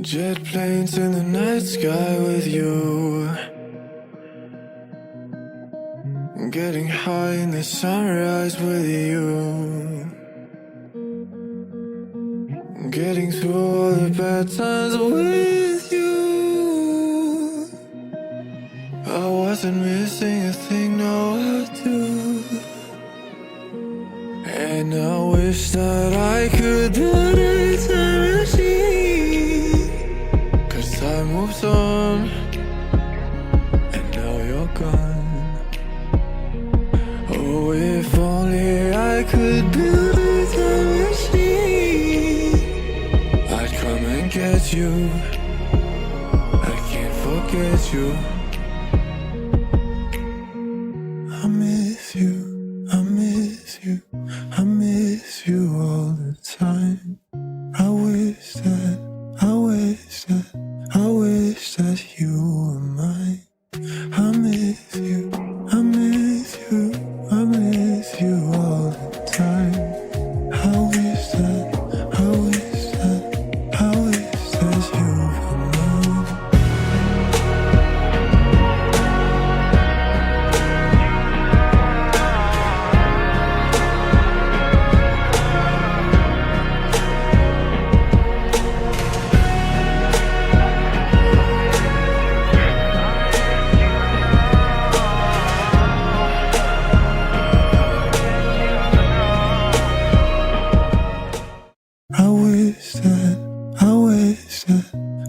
Jet planes in the night sky with you, getting high in the sunrise with you, getting through all the bad times with you. I wasn't missing a thing, no I do. And I wish that I could build a time machine, 'cause time moves on, and now you're gone. Oh, if only I could build a time machine, I'd come and get you. I can't forget you. I miss you, I miss you, I miss you all the time. I wish that you were mine. I miss you, I miss you, I miss you all the time. I wish that you were mine.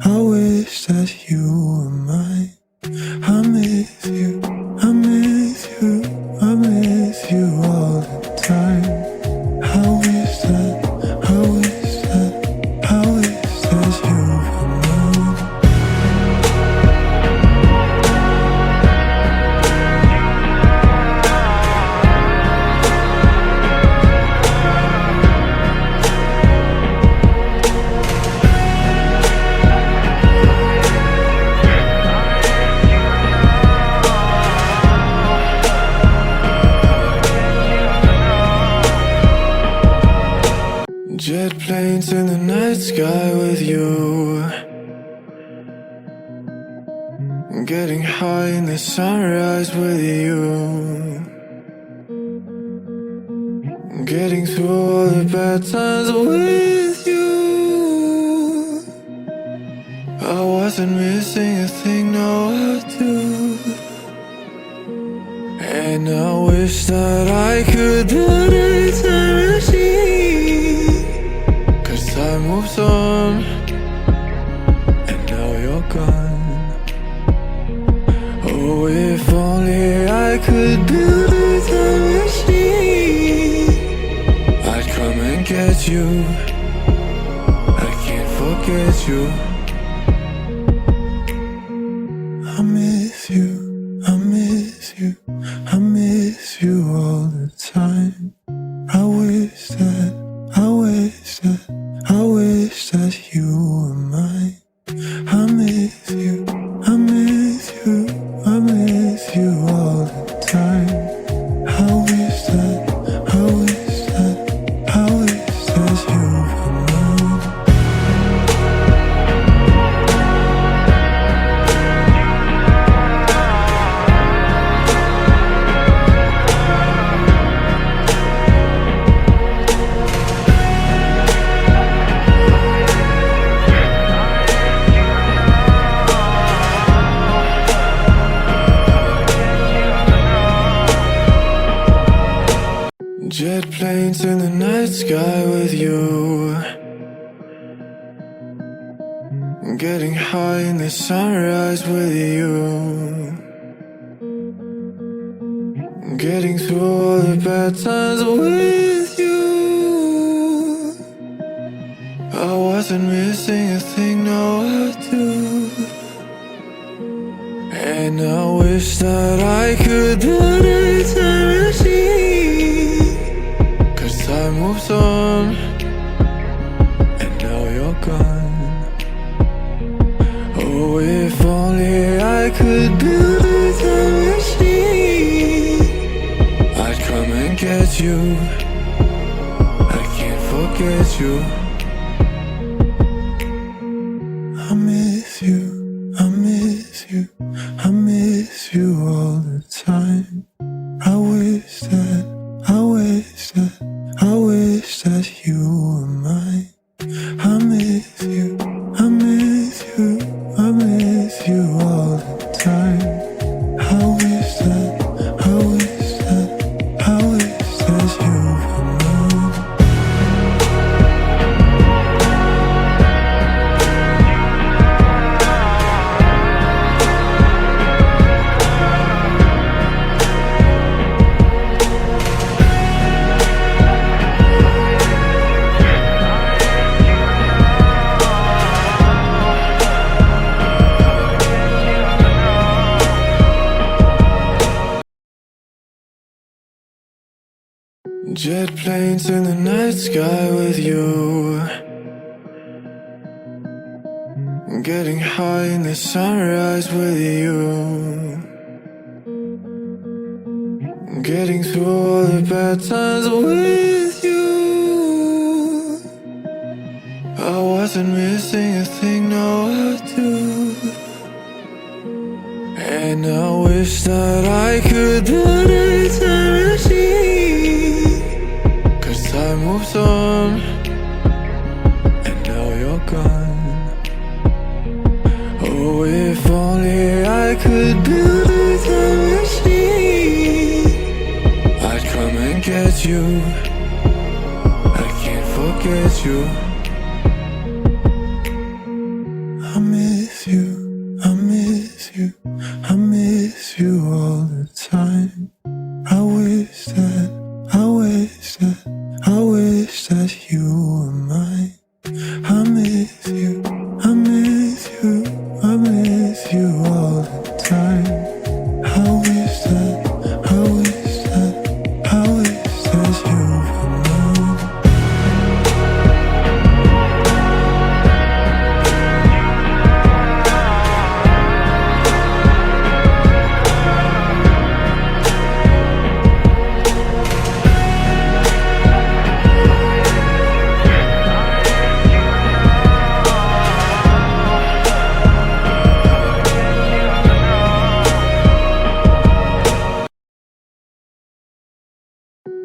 I wish that you were mine. I miss you, I miss you, I miss you all the time. I wish that you were mine. Jet planes in the night sky with you, getting high in the sunrise with you, getting through all the bad times with you. I wasn't missing a thing, no I do. And I wish that I could build a time machine, 'cause time moves on, and now you're gone. Oh, if only I could build a time machine, I'd come and get you. I can't forget you. I miss you, I miss you, I miss you all the time. I wish that you were mine. I miss you, I miss you, I miss you all the time. I wish that you were mine. Jet planes in the night sky with you, getting high in the sunrise with you, getting through all the bad times with you. I wasn't missing a thing, no I do. And I wish that I could build a time machine, 'cause time moves on, and now you're gone. Oh, if only I could build a time machine, I'd come and get you. I can't forget you. I I miss you, I miss you, I miss you all the time. I wish that, I wish that, I wish that you were mine. I miss you, I miss you, I miss you all the time. I wish that, I wish that, I wish that you were mine. Jet planes in the night sky with you, getting high in the sunrise with you, getting through all the bad times with you. I wasn't missing a thing, no I do. And I wish that I could build a time machine, 'cause time moves on, and now you're gone. Oh, if only I could build a time machine, I'd come and get you. I can't forget you. I miss you, I miss you, I miss you all the time. I wish that, I wish that, I wish that you were mine. I miss you, I miss you, I miss you all the time. I wish that, I wish that, I wish that you were mine.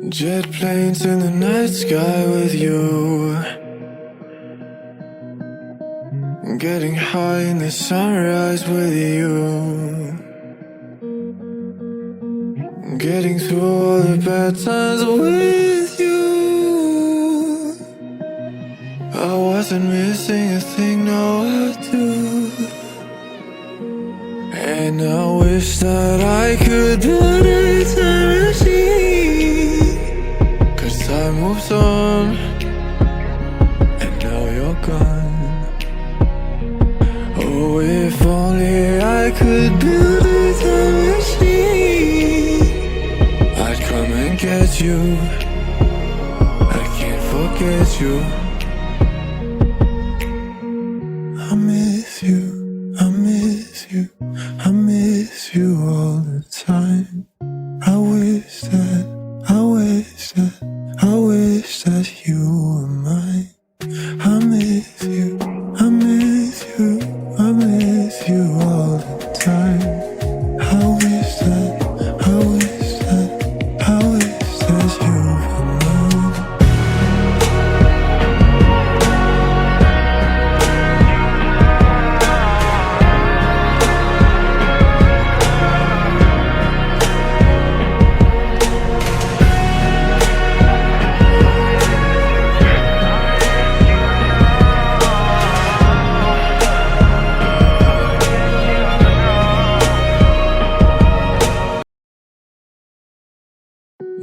Jet planes in the night sky with you, getting high in the sunrise with you, getting through all the bad times with you. I wasn't missing a thing, no I do. And I wish that I could build a time machine, 'cause time moves on, and now you're gone. Oh, if only I could build a time machine, I'd come and get you. I can't forget you. I miss you, I miss you, I miss you all the time. I wish that, I wish that, I wish that you were mine. I miss you, I miss you, I miss you all the time. I wish that, I wish that, I wish that you were mine.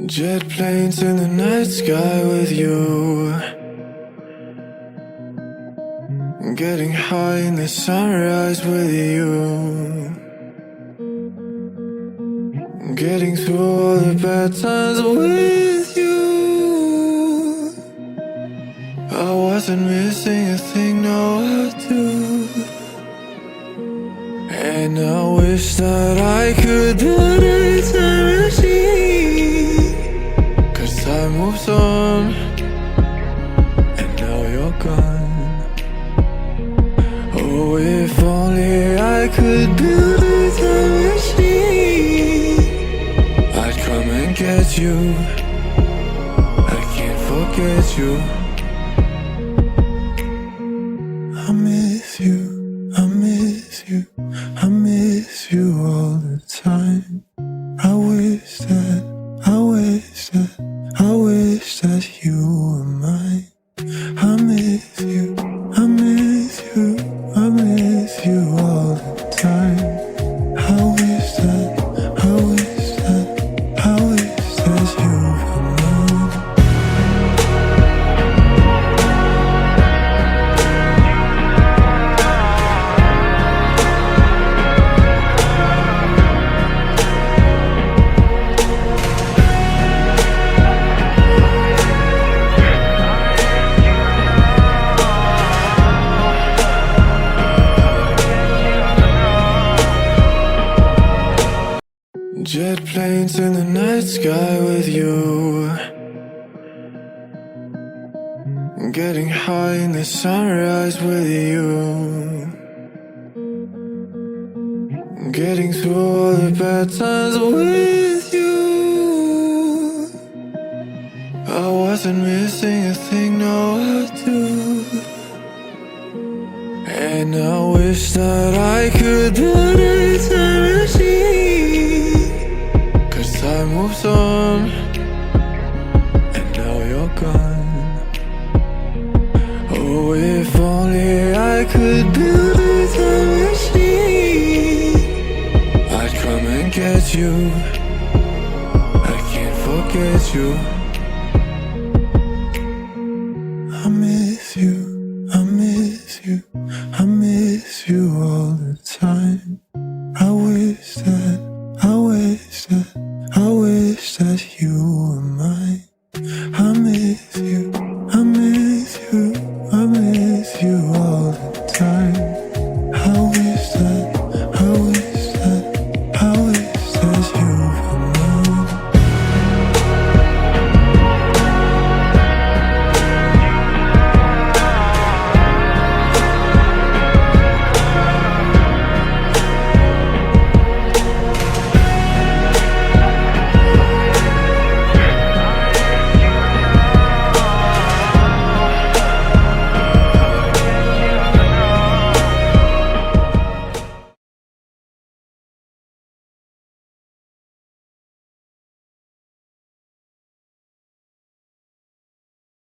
Jet planes in the night sky with you, getting high in the sunrise with you, getting through all the bad times with you. I wasn't missing a thing, no I do. And I wish that I could build a time machine, 'cause time moves on, and now you're gone. Oh, if only I could build a time machine, I'd come and get you. I can't forget you. I miss you, I miss you, I miss you all the time. I wish that, I wish that, I wish that you were mine. I miss you, I miss you, I miss you all the time. I wish that, I wish that, I wish that you were mine. Jet planes in the night sky with you, getting high in the sunrise with you, getting through all the bad times with you. I wasn't missing a thing, no I do. And I wish that I could build a time machine, 'cause time moves on, and now you're gone. Oh, if only I could build a time machine, I'd come and get you. I can't forget you. I miss you, I miss you, I miss you all the time. I wish that, I wish that, I wish that you were mine. I miss you, I miss you, I miss you all